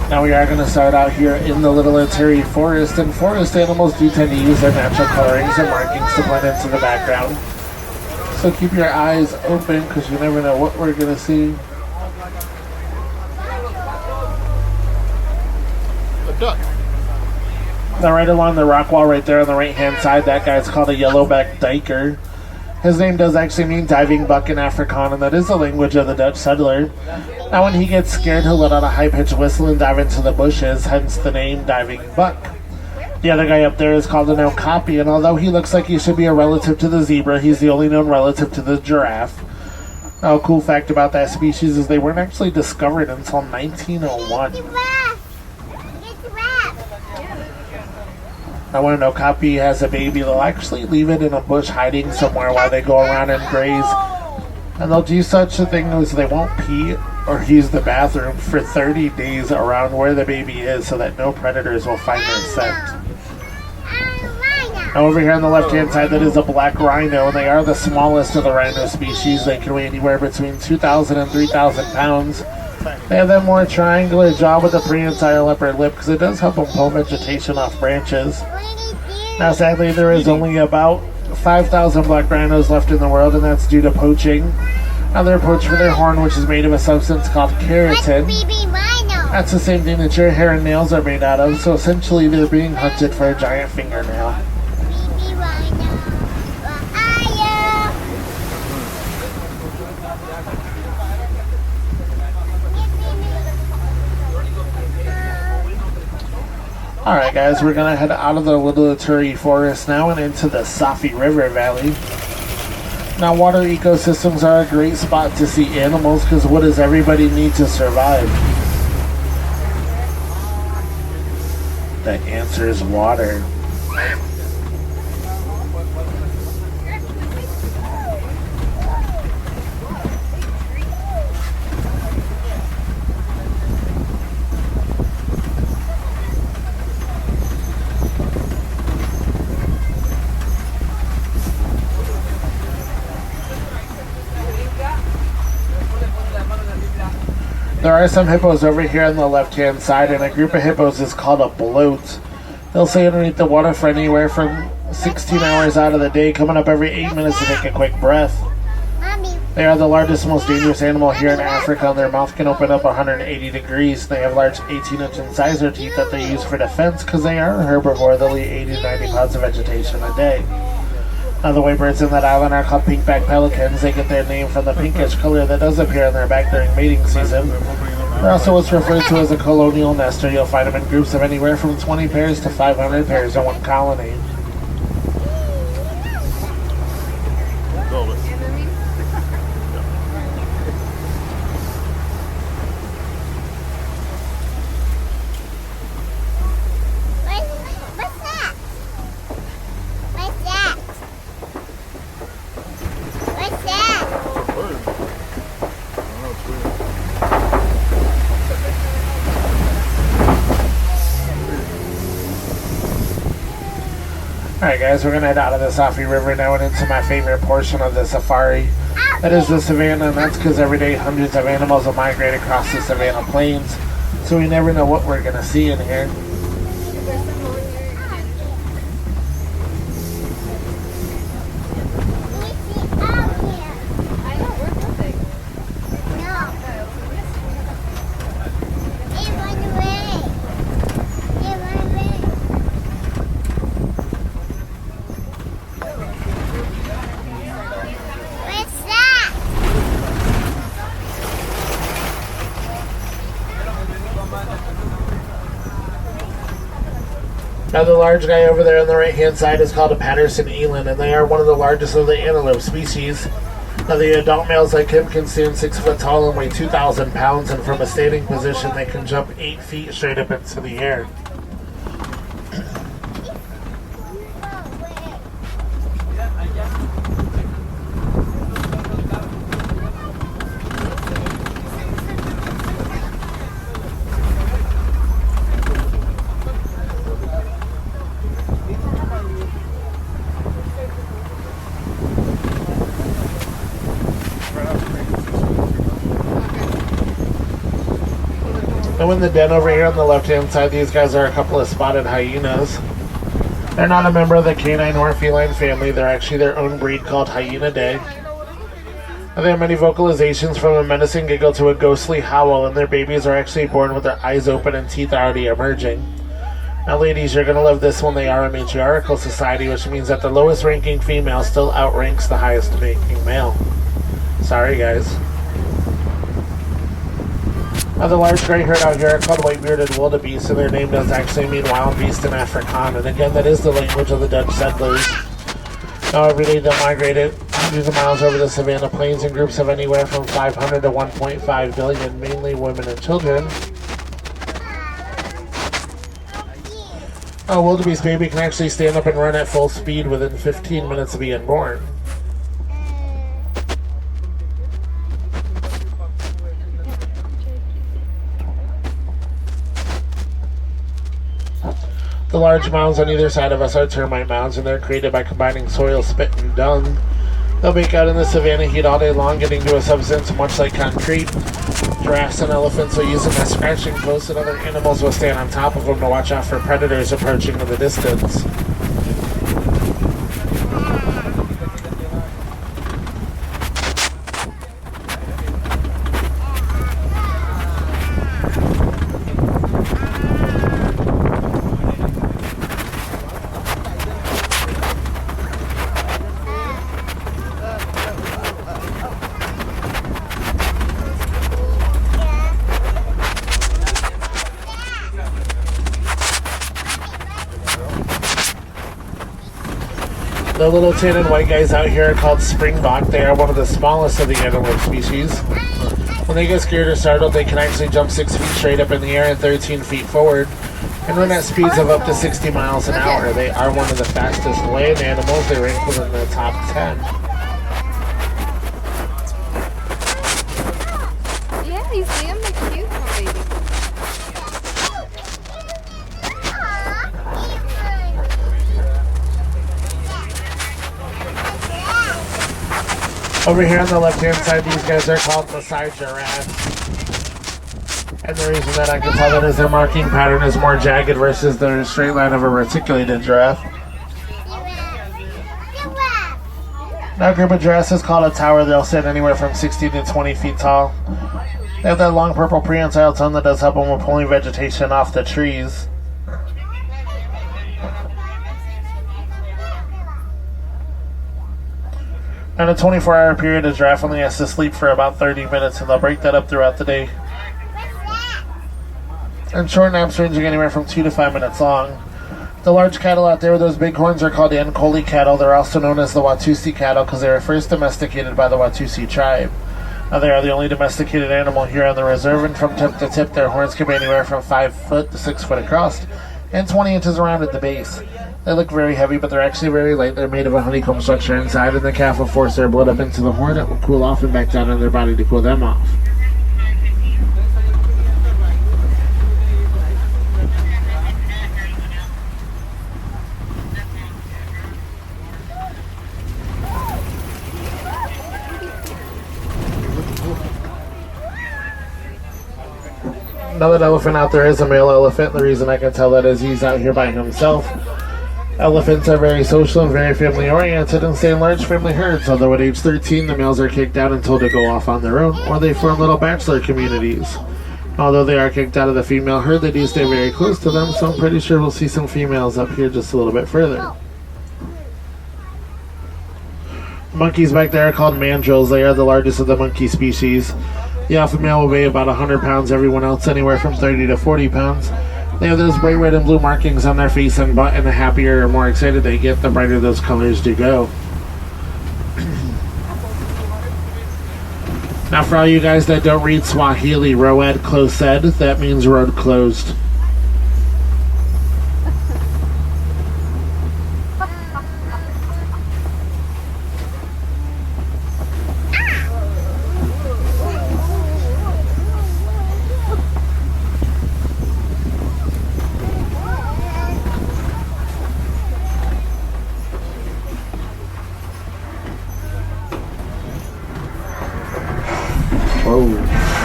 Now we are going to start out here in the Little Terry Forest, and forest animals do tend to use their natural colorings and markings to blend into the background. So keep your eyes open because you never know what we're going to see. A duck. Now right along the rock wall right there on the right hand side, that guy's called a yellowback diker. His name does actually mean diving buck in Afrikaans, and that is the language of the Dutch settler. Now when he gets scared, he'll let out a high-pitched whistle and dive into the bushes, hence the name diving buck. The other guy up there is called an okapi, and although he looks like he should be a relative to the zebra, he's the only known relative to the giraffe. Now a cool fact about that species is they weren't actually discovered until 1901. Now when an okapi has a baby, they'll actually leave it in a bush hiding somewhere while they go around and graze. And they'll do such a thing as they won't pee or use the bathroom for 30 days around where the baby is so that no predators will find their scent. Now over here on the left hand side, that is a black rhino, and they are the smallest of the rhino species. They can weigh anywhere between 2,000 and 3,000 pounds. They have that more triangular jaw with a prehensile upper lip because it does help them pull vegetation off branches. Now sadly there is only about 5,000 black rhinos left in the world, and that's due to poaching. Now they're poached for their horn, which is made of a substance called keratin. That's the same thing that your hair and nails are made out of, so essentially they're being hunted for a giant fingernail. Alright guys, we're going to head out of the Little Turi Forest now and into the Safi River Valley. Now water ecosystems are a great spot to see animals because what does everybody need to survive? The answer is water. There are some hippos over here on the left-hand side, and a group of hippos is called a bloat. They'll stay underneath the water for anywhere from 16 hours out of the day, coming up every 8 minutes to take a quick breath. They are the largest, most dangerous animal here in Africa, and their mouth can open up 180 degrees. They have large 18-inch incisor teeth that they use for defense because they are a herbivore. They'll eat 80 to 90 pounds of vegetation a day. Now the white birds in that island are called pink-backed pelicans. They get their name from the pinkish color that does appear on their back during mating season. They're also what's referred to as a colonial nester. You'll find them in groups of anywhere from 20 pairs to 500 pairs in one colony. Alright guys, we're going to head out of the Safi River now and into my favorite portion of the safari. That is the savannah, and that's because every day hundreds of animals will migrate across the savannah plains. So we never know what we're going to see in here. Now the large guy over there on the right hand side is called a Patterson eland, and they are one of the largest of the antelope species. Now the adult males like him can stand 6 foot tall and weigh 2,000 pounds, and from a standing position they can jump 8 feet straight up into the air. And in the den over here on the left-hand side, these guys are a couple of spotted hyenas. They're not a member of the canine or feline family. They're actually their own breed called Hyena-Day. And they have many vocalizations from a menacing giggle to a ghostly howl, and their babies are actually born with their eyes open and teeth already emerging. Now, ladies, you're going to love this one. They are a matriarchal society, which means that the lowest ranking female still outranks the highest ranking male. Sorry, guys. Now, the large gray herd out here are called white-bearded wildebeest, and their name does actually mean wild beast in Afrikaans. And again, that is the language of the Dutch settlers. Now, every day they'll migrate hundreds of miles over the savanna plains in groups of anywhere from 500 to 1.5 billion, mainly women and children. A wildebeest baby can actually stand up and run at full speed within 15 minutes of being born. The large mounds on either side of us are termite mounds, and they're created by combining soil, spit, and dung. They'll bake out in the savanna heat all day long, getting to a substance much like concrete. Giraffes and elephants will use them as scratching posts, and other animals will stand on top of them to watch out for predators approaching in the distance. The little tan and white guys out here are called springbok. They are one of the smallest of the antelope species. When they get scared or startled, they can actually jump 6 feet straight up in the air and 13 feet forward, and run at speeds of up to 60 miles an hour. They are one of the fastest land animals. They rank within the top 10. Yeah, you see them? They're cute, baby. Over here on the left-hand side, these guys are called Maasai giraffes. And the reason that I can tell that is their marking pattern is more jagged versus the straight line of a reticulated giraffe. Now, a group of giraffes is called a tower. They'll stand anywhere from 60 to 20 feet tall. They have that long purple prehensile tongue that does help them with pulling vegetation off the trees. In a 24-hour period, a giraffe only has to sleep for about 30 minutes, and they'll break that up throughout the day. And short naps ranging anywhere from 2 to 5 minutes long. The large cattle out there with those big horns are called Ankole cattle. They're also known as the Watusi cattle because they were first domesticated by the Watusi tribe. Now, they are the only domesticated animal here on the reserve, and from tip to tip, their horns can be anywhere from 5 foot to 6 foot across, and 20 inches around at the base. They look very heavy, but they're actually very light. They're made of a honeycomb structure inside, and the calf will force their blood up into the horn. It will cool off and back down on their body to cool them off. Now, that elephant out there is a male elephant. The reason I can tell that is he's out here by himself. Elephants are very social and very family-oriented and stay in large family herds, although at age 13, the males are kicked out and told to go off on their own, or they form little bachelor communities. Although they are kicked out of the female herd, they do stay very close to them, so I'm pretty sure we'll see some females up here just a little bit further. Monkeys back there are called mandrills. They are the largest of the monkey species. The alpha male will weigh about 100 pounds, everyone else anywhere from 30 to 40 pounds. They have those bright red and blue markings on their face and butt, and the happier or more excited they get, the brighter those colors do go. Now, for all you guys that don't read Swahili, Road Closed, that means road closed.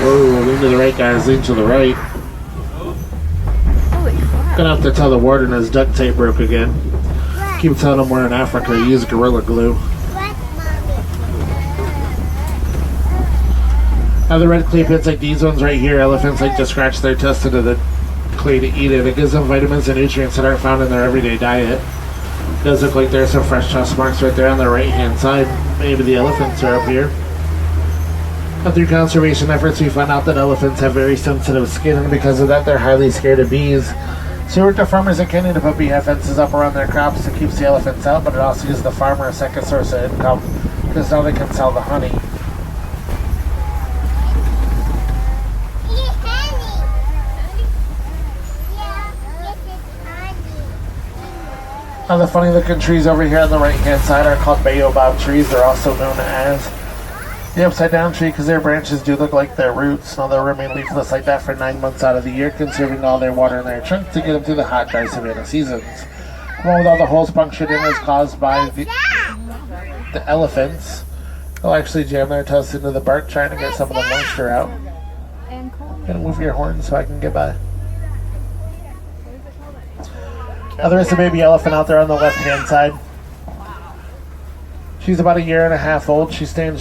Whoa, lean to the right, guys, lean to the right. Gonna have to tell the warden his duct tape broke again. Keep telling him we're in Africa. Use Gorilla Glue. Now the red clay pits like these ones right here, elephants like to scratch their chest into the clay to eat it. It gives them vitamins and nutrients that aren't found in their everyday diet. It does look like there's some fresh chest marks right there on the right hand side. Maybe the elephants are up here. And through conservation efforts, we found out that elephants have very sensitive skin, and because of that, they're highly scared of bees. So we worked with farmers in Kenya to put beehive fences up around their crops to keep the elephants out, but it also gives the farmer a second source of income because now they can sell the honey. Now the funny looking trees over here on the right hand side are called baobab trees. They're also known as the upside down tree because their branches do look like their roots. Now they'll remain leafless like that for 9 months out of the year, conserving all their water in their trunk to get them through the hot, dry savanna seasons. The one with all the holes punctured in is caused by the elephants. They'll actually jam their tusks into the bark trying to get some of the moisture out. And move your horn so I can get by. Now there is a baby elephant out there on the left hand side. She's about 1.5 years old. She stands